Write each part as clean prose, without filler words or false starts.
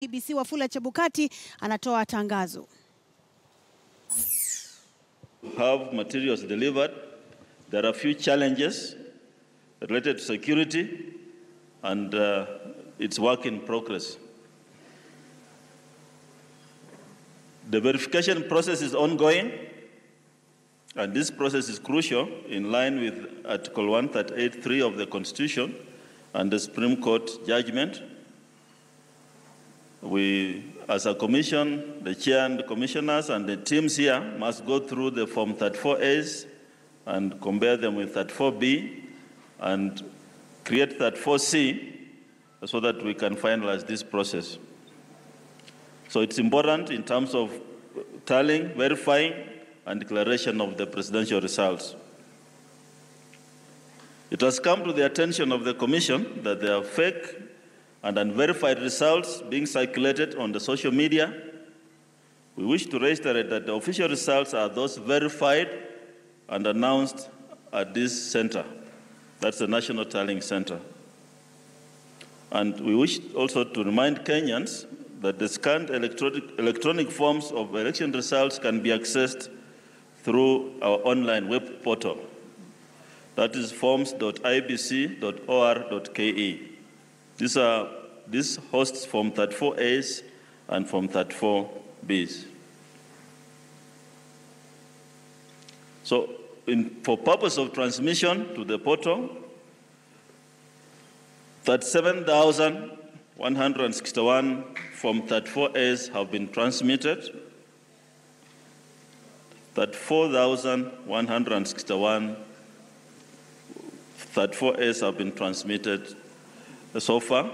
BBC Wafula Chebukati anatoa tangazo. Have materials delivered. There are a few challenges related to security, and it's work in progress. The verification process is ongoing, and this process is crucial in line with Article 138(3) of the Constitution and the Supreme Court judgment. We, as a commission, the chair and the commissioners and the teams here must go through the Form 34As and compare them with 34B and create 34C so that we can finalize this process. So it's important in terms of tallying, verifying, and declaration of the presidential results. It has come to the attention of the Commission that there are fake and unverified results being circulated on the social media. We wish to reiterate that the official results are those verified and announced at this center. That's the National Tallying Center. And we wish also to remind Kenyans that the scanned electronic forms of election results can be accessed through our online web portal. That is forms.ibc.or.ke. This hosts Form 34As and Form 34Bs. So for purpose of transmission to the portal, 37,161 Form 34As have been transmitted. 34,161 34As have been transmitted so far,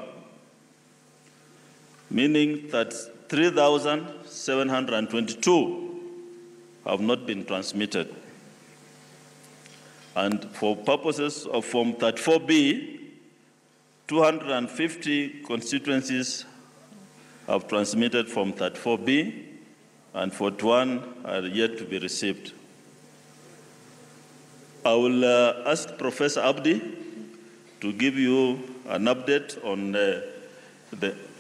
meaning that 3,722 have not been transmitted. And for purposes of Form 34B, 250 constituencies have transmitted Form 34B, and 41 are yet to be received. I will ask Professor Abdi to give you an update on the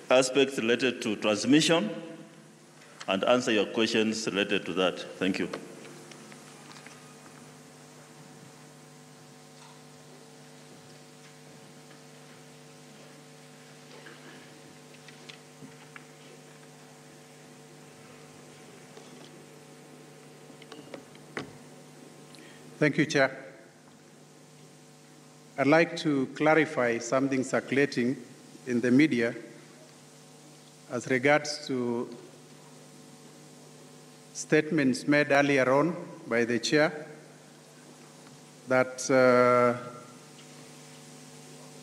aspects related to transmission and answer your questions related to that. Thank you. Thank you, Chair. I'd like to clarify something circulating in the media as regards to statements made earlier on by the Chair that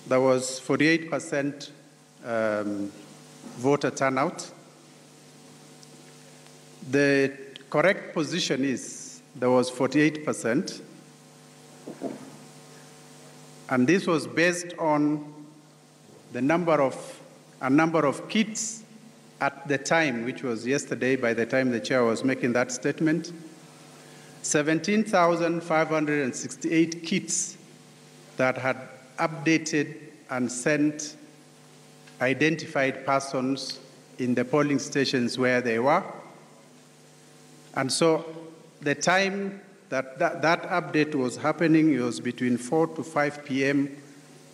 there was 48% voter turnout. The correct position is there was 48%. And this was based on a number of kits at the time, which was yesterday by the time the Chair was making that statement. 17,568 kits that had updated and sent identified persons in the polling stations where they were. And so the time that update was happening, it was between 4 to 5 p.m.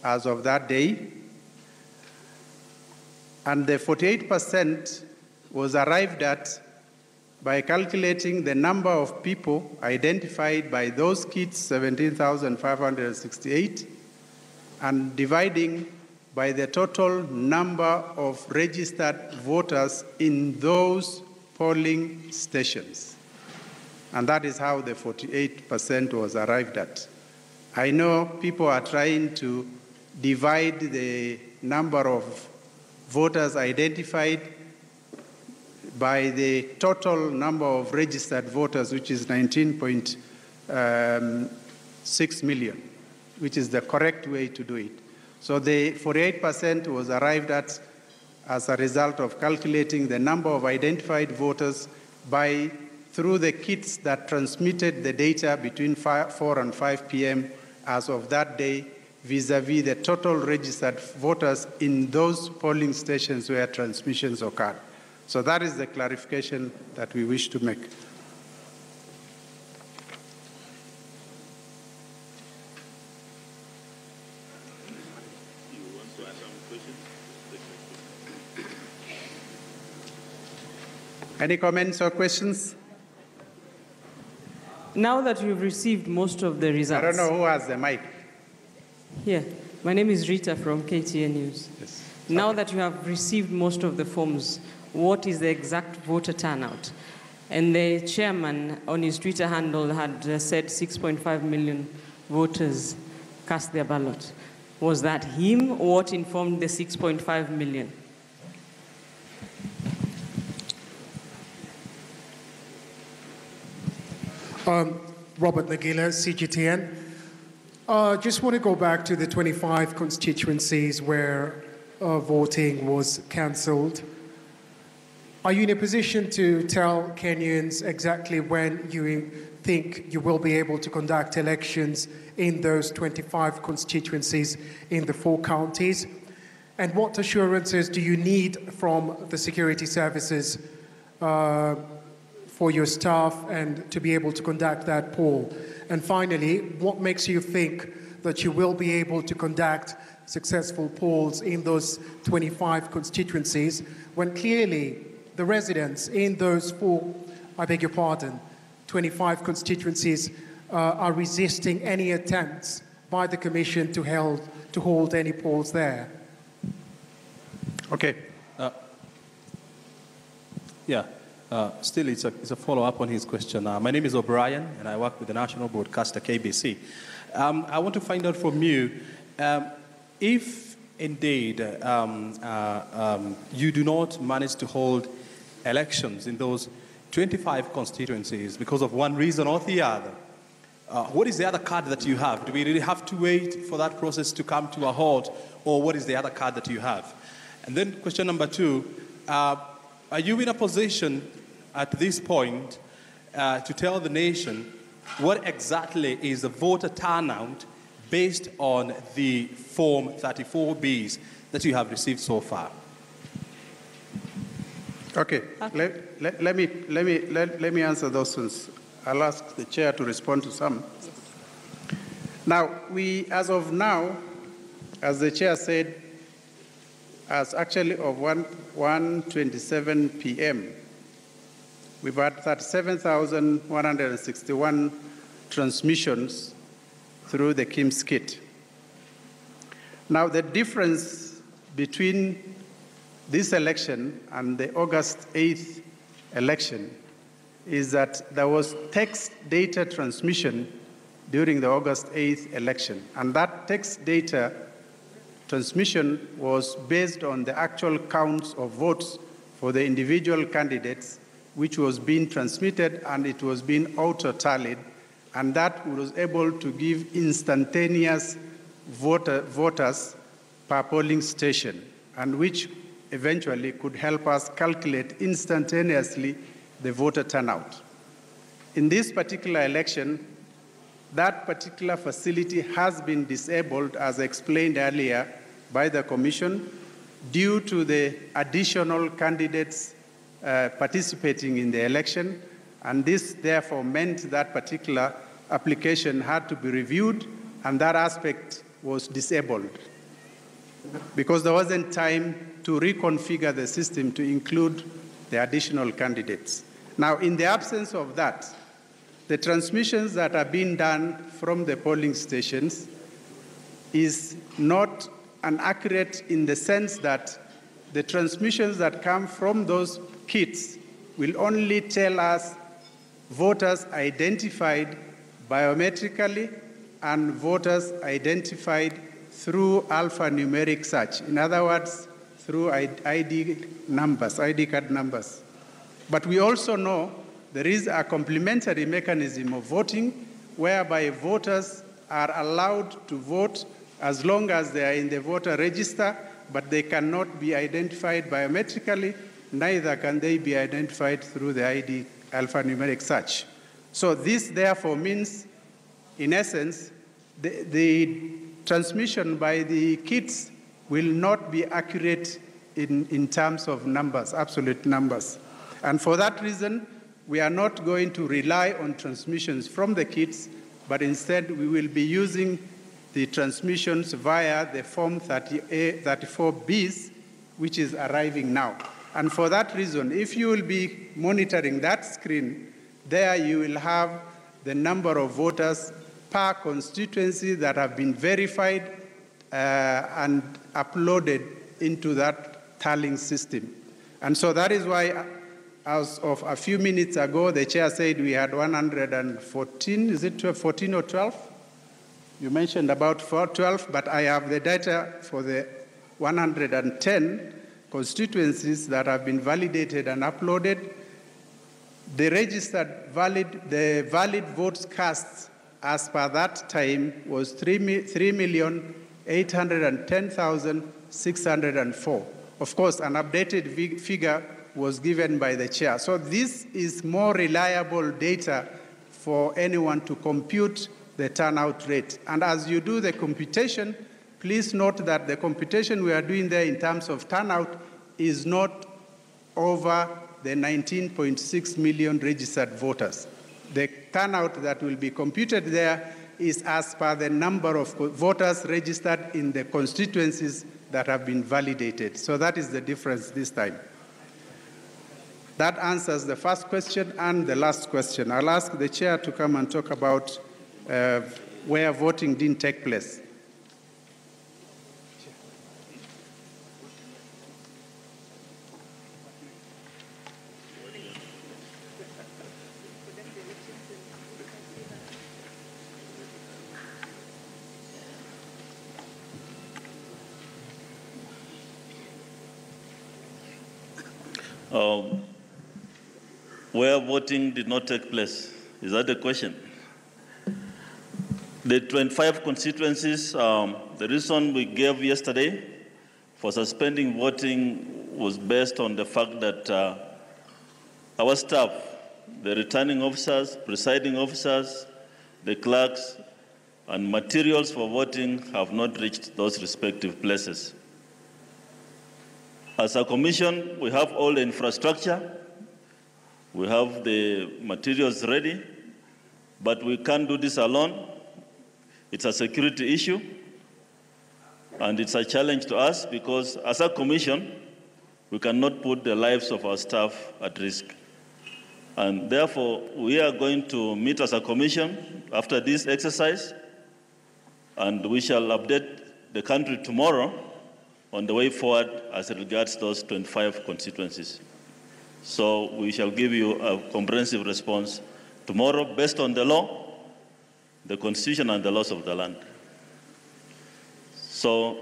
as of that day. And the 48% was arrived at by calculating the number of people identified by those kits, 17,568, and dividing by the total number of registered voters in those polling stations. And that is how the 48% was arrived at. I know people are trying to divide the number of voters identified by the total number of registered voters, which is 19.6 million, which is the correct way to do it. So the 48% was arrived at as a result of calculating the number of identified voters through the kits that transmitted the data between 4 and 5 p.m. as of that day vis-a-vis the total registered voters in those polling stations where transmissions occurred. So that is the clarification that we wish to make. Any comments or questions? Now that you've received most of the results. I don't know who has the mic. Here, my name is Rita from KTN News. Yes. Now that you have received most of the forms, what is the exact voter turnout? And the chairman on his Twitter handle had said 6.5 million voters cast their ballot. Was that him, or what informed the 6.5 million? Robert Nagila, CGTN. Just want to go back to the 25 constituencies where voting was cancelled. Are you in a position to tell Kenyans exactly when you think you will be able to conduct elections in those 25 constituencies in the 4 counties? And what assurances do you need from the security services for your staff and to be able to conduct that poll? And finally, what makes you think that you will be able to conduct successful polls in those 25 constituencies when clearly the residents in those 25 constituencies are resisting any attempts by the Commission to hold any polls there? Okay. Still, it's a follow-up on his question. My name is O'Brien, and I work with the national broadcaster KBC. I want to find out from you, if indeed you do not manage to hold elections in those 25 constituencies because of one reason or the other, what is the other card that you have? Do we really have to wait for that process to come to a halt, or what is the other card that you have? And then question number 2, are you in a position at this point to tell the nation what exactly is the voter turnout based on the Form 34Bs that you have received so far? Okay. Let me answer those ones. I'll ask the chair to respond to some. Now, as of now, as the chair said, as actually of 1:27 p.m., we've had 37,161 transmissions through the KIMS kit. Now, the difference between this election and the August 8th election is that there was text data transmission during the August 8th election, and that text data transmission was based on the actual counts of votes for the individual candidates, which was being transmitted, and it was being auto-tallied, and that was able to give instantaneous voters per polling station, and which eventually could help us calculate instantaneously the voter turnout. In this particular election, that particular facility has been disabled, as explained earlier, by the Commission due to the additional candidates participating in the election, and this therefore meant that particular application had to be reviewed, and that aspect was disabled because there wasn't time to reconfigure the system to include the additional candidates. Now, in the absence of that, the transmissions that are being done from the polling stations is not accurate in the sense that the transmissions that come from those kits will only tell us voters identified biometrically and voters identified through alphanumeric search. In other words, through ID card numbers. But we also know there is a complementary mechanism of voting whereby voters are allowed to vote as long as they are in the voter register, but they cannot be identified biometrically, neither can they be identified through the ID alphanumeric search. So this therefore means, in essence, the transmission by the kits will not be accurate in terms of numbers, absolute numbers. And for that reason, we are not going to rely on transmissions from the kits, but instead we will be using the transmissions via the Form 34Bs, which is arriving now. And for that reason, if you will be monitoring that screen, there you will have the number of voters per constituency that have been verified and uploaded into that tallying system. And so that is why, as of a few minutes ago, the chair said we had 114, is it 14 or 12? You mentioned about 12, but I have the data for the 110 constituencies that have been validated and uploaded. The registered the valid votes cast as per that time was 3,810,604. Of course, an updated figure was given by the chair. So this is more reliable data for anyone to compute the turnout rate. And as you do the computation, please note that the computation we are doing there in terms of turnout is not over the 19.6 million registered voters. The turnout that will be computed there is as per the number of voters registered in the constituencies that have been validated. So that is the difference this time. That answers the first question and the last question. I'll ask the chair to come and talk about where voting didn't take place. Where voting did not take place, is that the question? The 25 constituencies, the reason we gave yesterday for suspending voting was based on the fact that our staff, the returning officers, presiding officers, the clerks, and materials for voting have not reached those respective places. As a commission, we have all the infrastructure, we have the materials ready, but we can't do this alone. It's a security issue, and it's a challenge to us because as a commission, we cannot put the lives of our staff at risk. And therefore, we are going to meet as a commission after this exercise, and we shall update the country tomorrow on the way forward as regards those 25 constituencies. So we shall give you a comprehensive response tomorrow based on the law, the constitution, and the laws of the land. So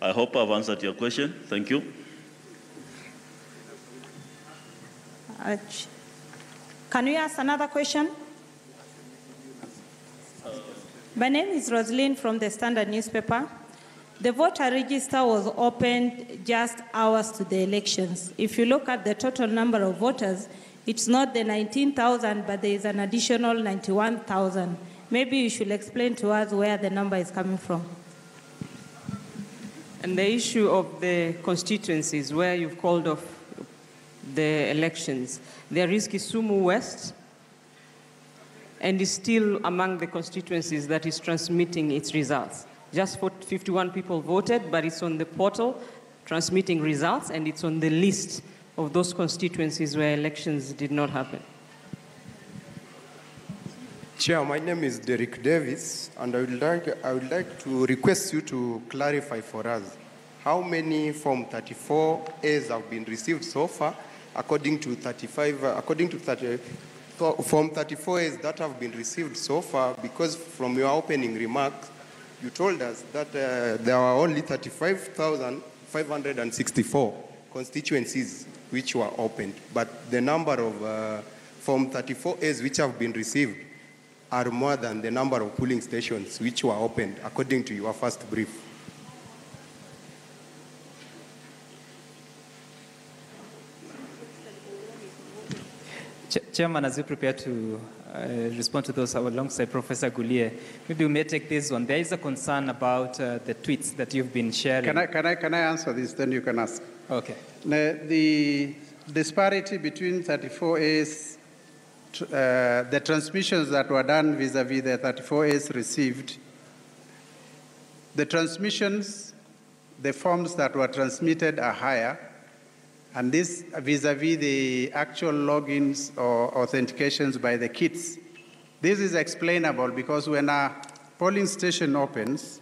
I hope I've answered your question. Thank you. Can we ask another question? My name is Rosaline from the Standard newspaper. The voter register was opened just hours to the elections. If you look at the total number of voters, it's not the 19,000, but there is an additional 91,000. Maybe you should explain to us where the number is coming from. And the issue of the constituencies where you've called off the elections, there is Kisumu West, and is still among the constituencies that is transmitting its results. Just 51 people voted, but it's on the portal transmitting results, and it's on the list of those constituencies where elections did not happen. Chair, my name is Derek Davis, and I would like to request you to clarify for us how many Form 34As have been received so far, according to Form 34As that have been received so far, because from your opening remarks, you told us that there are only 35,564 constituencies which were opened, but the number of Form 34As which have been received are more than the number of polling stations which were opened, according to your first brief. Chairman, as you prepare to respond to those alongside Professor Gulier. Maybe we may take this one. There is a concern about the tweets that you've been sharing. Can I answer this? Then you can ask. Okay. The disparity between 34As, the transmissions that were done vis-a-vis the 34As received, the transmissions, the forms that were transmitted are higher, and this vis-a-vis the actual logins or authentications by the kits. This is explainable because when a polling station opens,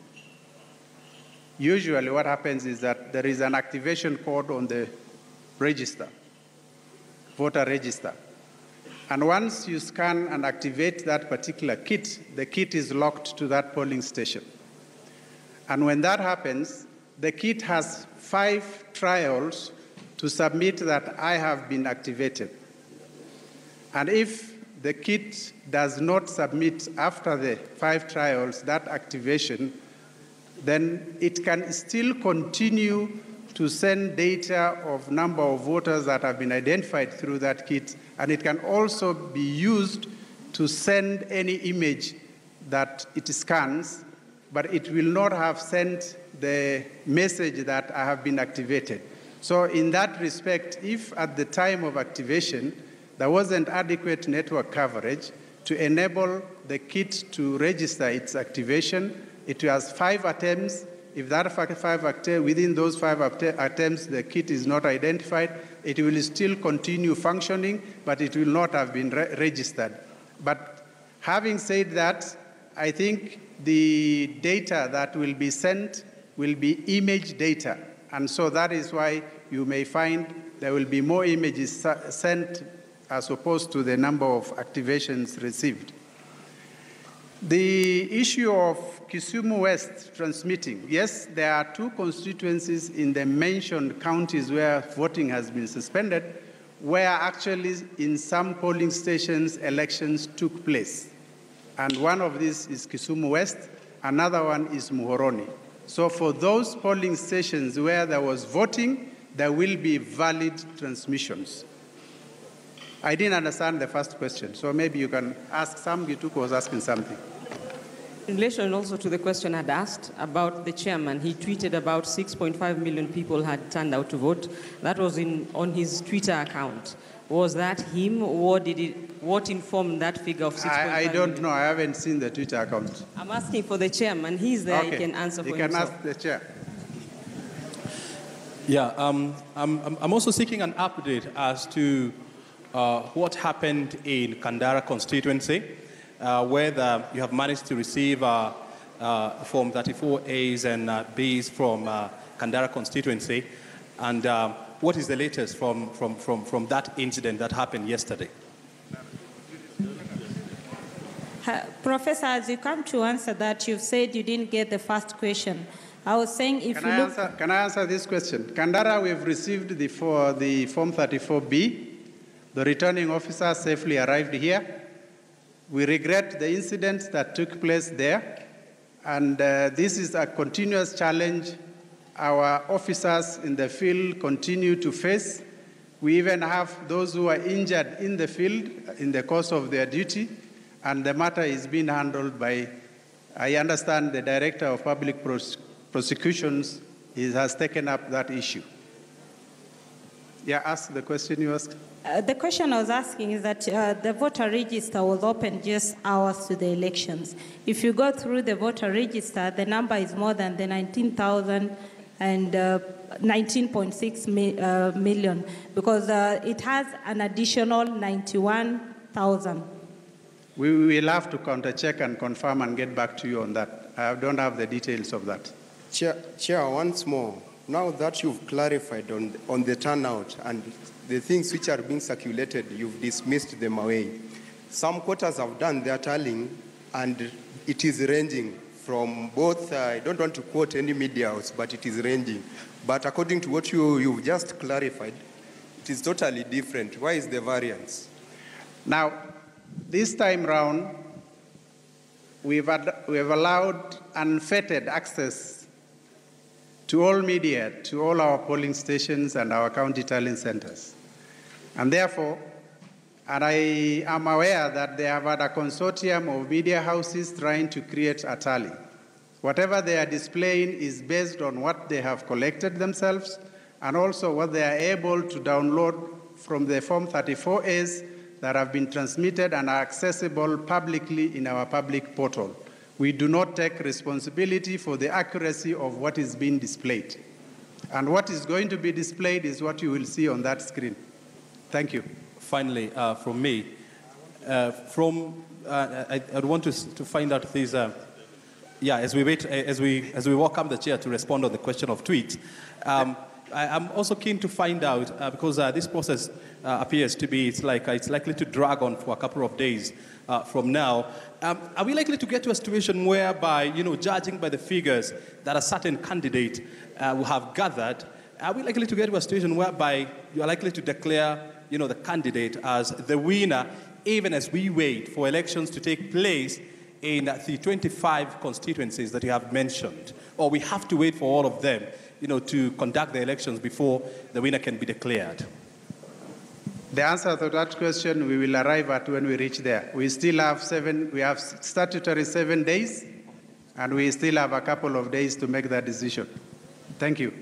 usually what happens is that there is an activation code on the register, voter register. And once you scan and activate that particular kit, the kit is locked to that polling station. And when that happens, the kit has 5 trials to submit that I have been activated. And if the kit does not submit after the 5 trials that activation, then it can still continue to send data of number of voters that have been identified through that kit, and it can also be used to send any image that it scans, but it will not have sent the message that I have been activated. So in that respect, if at the time of activation, there wasn't adequate network coverage to enable the kit to register its activation, it has 5 attempts. If that 5 attempts, within those 5 attempts, the kit is not identified, it will still continue functioning, but it will not have been registered. But having said that, I think the data that will be sent will be image data. And so that is why you may find there will be more images sent as opposed to the number of activations received. The issue of Kisumu West transmitting, yes, there are 2 constituencies in the mentioned counties where voting has been suspended, where actually in some polling stations elections took place. And one of these is Kisumu West, another one is Muhoroni. So for those polling stations where there was voting, there will be valid transmissions. I didn't understand the first question, so maybe you can ask. Sam Gituko was asking something. In relation also to the question I'd asked about the chairman, he tweeted about 6.5 million people had turned out to vote. That was on his Twitter account. Was that him, or what informed that figure of 6.5 million? I don't know. I haven't seen the Twitter account. I'm asking for the chairman. He's there. Okay. He can answer for himself. You can ask the chair. Yeah, I'm also seeking an update as to what happened in Kandara constituency, whether you have managed to receive Form 34As and Bs from Kandara constituency, and what is the latest from that incident that happened yesterday? Professor, as you come to answer that, you've said you didn't get the first question. I was saying if you look... Can I answer this question? Kandara, we've received the Form 34B. The returning officer safely arrived here. We regret the incident that took place there, and this is a continuous challenge our officers in the field continue to face. We even have those who are injured in the field in the course of their duty, and the matter is being handled by, I understand, the Director of Public Prosecutions has taken up that issue. Yeah, ask the question you asked. The question I was asking is that the voter register was opened just hours to the elections. If you go through the voter register, the number is more than the 19,000 and 19.6 million, because it has an additional 91,000. We will have to counter-check and confirm and get back to you on that. I don't have the details of that. Chair, once more, now that you've clarified on the turnout and the things which are being circulated, you've dismissed them away. Some quarters have done their tallying, and it is ranging from both, I don't want to quote any media house, but it is ranging. But according to what you've just clarified, it is totally different. Why is the variance? Now, this time round, we've allowed unfettered access to all media, to all our polling stations and our county tallying centers. And therefore, And I am aware that they have had a consortium of media houses trying to create a tally. Whatever they are displaying is based on what they have collected themselves and also what they are able to download from the Form 34As that have been transmitted and are accessible publicly in our public portal. We do not take responsibility for the accuracy of what is being displayed. And what is going to be displayed is what you will see on that screen. Thank you. Finally, from me, I'd want to find out these. As we wait, as we welcome the chair to respond on the question of tweets, I'm also keen to find out because this process appears to be it's likely to drag on for a couple of days from now. Are we likely to get to a situation whereby, judging by the figures that a certain candidate will have gathered, are we likely to get to a situation whereby you are likely to declare the candidate as the winner, even as we wait for elections to take place in the 25 constituencies that you have mentioned? Or we have to wait for all of them, to conduct the elections before the winner can be declared? The answer to that question we will arrive at when we reach there. We still have statutory 7 days, and we still have a couple of days to make that decision. Thank you.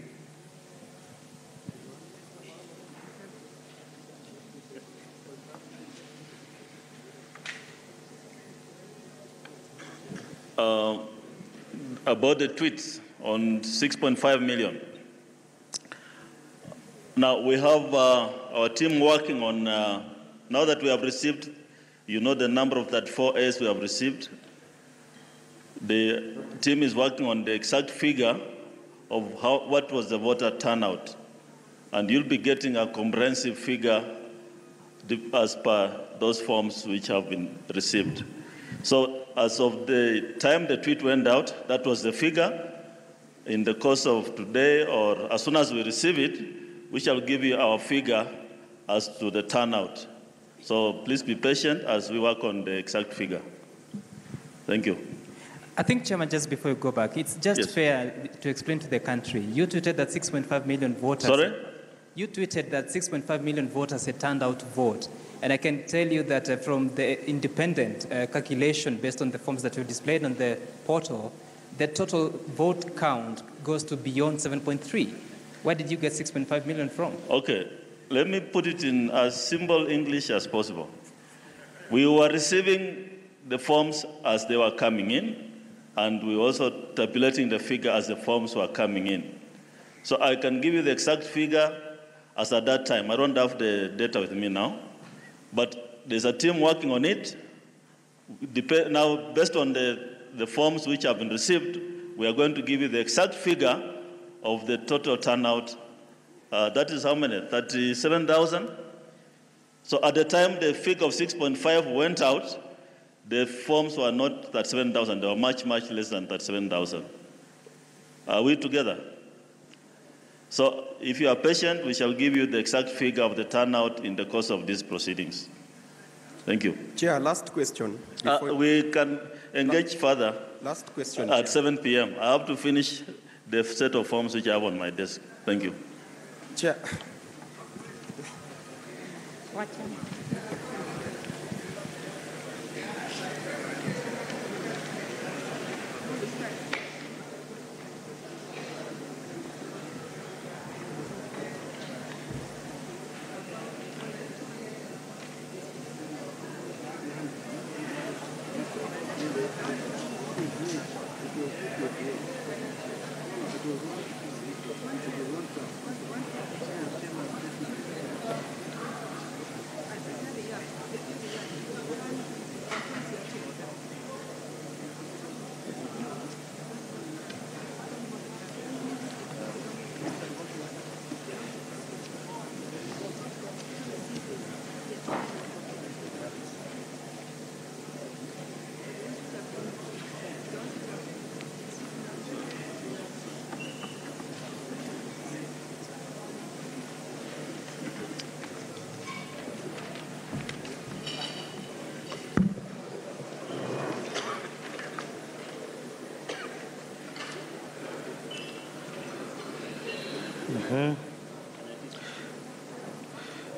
About the tweets on 6.5 million. Now, we have our team working on, now that we have received, the number of that 4As we have received. The team is working on the exact figure of what was the voter turnout. And you'll be getting a comprehensive figure as per those forms which have been received. So as of the time the tweet went out, that was the figure. In the course of today or as soon as we receive it, we shall give you our figure as to the turnout. So please be patient as we work on the exact figure. Thank you. I think, Chairman, just before you go back, it's just fair to explain to the country. You tweeted that 6.5 million voters. Sorry? You tweeted that 6.5 million voters had turned out to vote. And I can tell you that from the independent calculation based on the forms that you displayed on the portal, the total vote count goes to beyond 7.3. Where did you get 6.5 million from? Okay, let me put it in as simple English as possible. We were receiving the forms as they were coming in, and we were also tabulating the figure as the forms were coming in. So I can give you the exact figure as at that time. I don't have the data with me now, but there's a team working on it. Now, based on the forms which have been received, we are going to give you the exact figure of the total turnout. That is how many? 37,000? So at the time the figure of 6.5 went out, the forms were not 37,000. They were much, much less than 37,000. Are we together? So if you are patient, we shall give you the exact figure of the turnout in the course of these proceedings. Thank you. Chair, last question. We can engage further Last question, at Chair. 7 p.m. I have to finish the set of forms which I have on my desk. Thank you. Chair.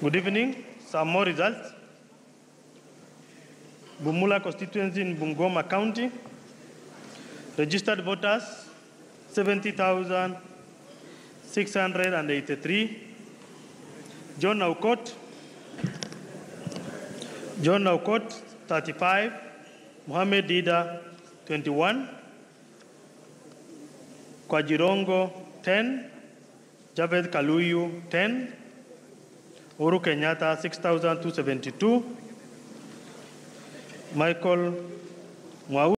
Good evening. Some more results. Bumula constituency in Bungoma County. Registered voters, 70,683. John Naukot, 35. Mohamed Dida, 21. Kwajirongo, 10. Javed Kaluyu, 10. Uhuru Kenyatta, 6,272. Michael Mwau.